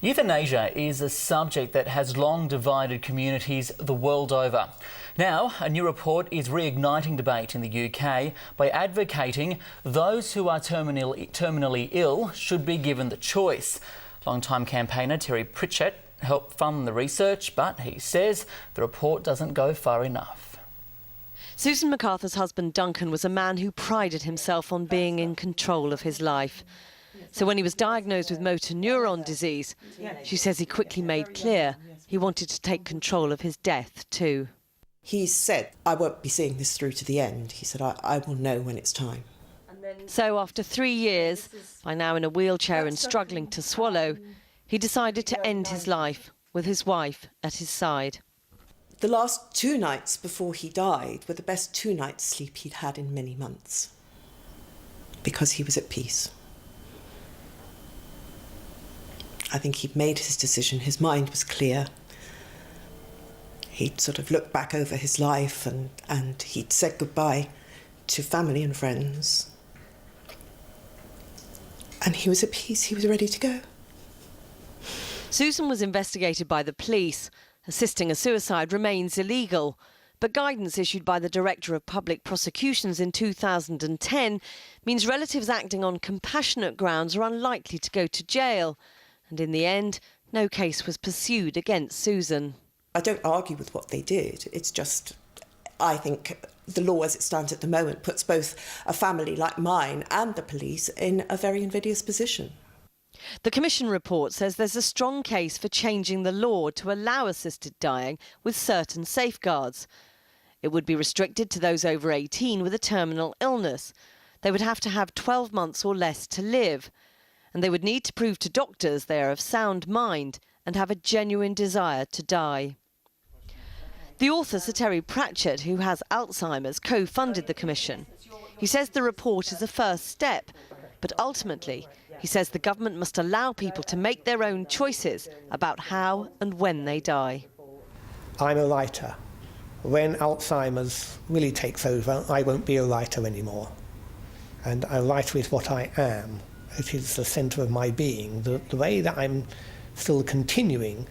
Euthanasia is a subject that has long divided communities the world over. Now, a new report is reigniting debate in the UK by advocating those who are terminally ill should be given the choice. Longtime campaigner Terry Pritchett helped fund the research, but he says the report doesn't go far enough. Susan MacArthur's husband Duncan was a man who prided himself on being in control of his life. So when he was diagnosed with motor neuron disease, she says he quickly made clear he wanted to take control of his death too. He said, "I won't be seeing this through to the end." He said, I will know when it's time. So after 3 years, by now in a wheelchair and struggling to swallow, he decided to end his life with his wife at his side. The last 2 nights before he died were the best 2 nights' sleep he'd had in many months, because he was at peace. I think he'd made his decision, his mind was clear. He'd sort of looked back over his life and he'd said goodbye to family and friends. And he was at peace, he was ready to go. Susan was investigated by the police. Assisting a suicide remains illegal, but guidance issued by the Director of Public Prosecutions in 2010 means relatives acting on compassionate grounds are unlikely to go to jail. And in the end, no case was pursued against Susan. I don't argue with what they did. It's just, I think the law as it stands at the moment puts both a family like mine and the police in a very invidious position. The Commission report says there's a strong case for changing the law to allow assisted dying with certain safeguards. It would be restricted to those over 18 with a terminal illness. They would have to have 12 months or less to live. And they would need to prove to doctors they are of sound mind and have a genuine desire to die. The author, Sir Terry Pritchett, who has Alzheimer's, co-funded the commission. He says the report is a first step, but ultimately, he says the government must allow people to make their own choices about how and when they die. I'm a writer. When Alzheimer's really takes over, I won't be a writer anymore. And a writer is what I am. It is the centre of my being. The way that I'm still continuing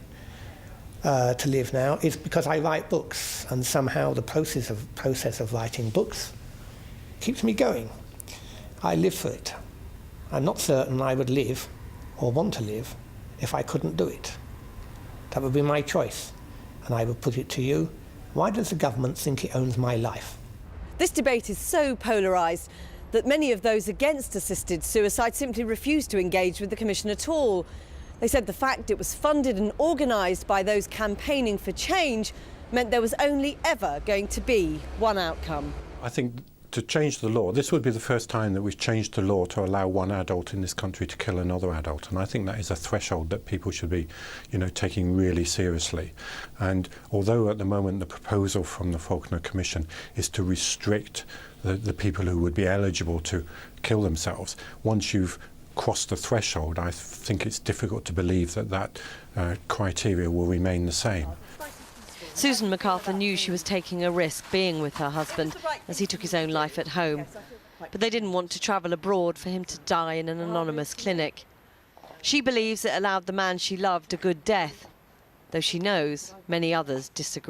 to live now is because I write books, and somehow the process of writing books keeps me going. I live for it. I'm not certain I would live or want to live if I couldn't do it. That would be my choice, and I would put it to you, why does the government think it owns my life? This debate is so polarised that many of those against assisted suicide simply refused to engage with the Commission at all. They said the fact it was funded and organised by those campaigning for change meant there was only ever going to be one outcome. I think to change the law, this would be the first time that we've changed the law to allow one adult in this country to kill another adult, and I think that is a threshold that people should be, taking really seriously. And although at the moment the proposal from the Falconer Commission is to restrict the people who would be eligible to kill themselves, once you've crossed the threshold, I think it's difficult to believe that criteria will remain the same. Susan MacArthur knew she was taking a risk being with her husband as he took his own life at home. But they didn't want to travel abroad for him to die in an anonymous clinic. She believes it allowed the man she loved a good death, though she knows many others disagree.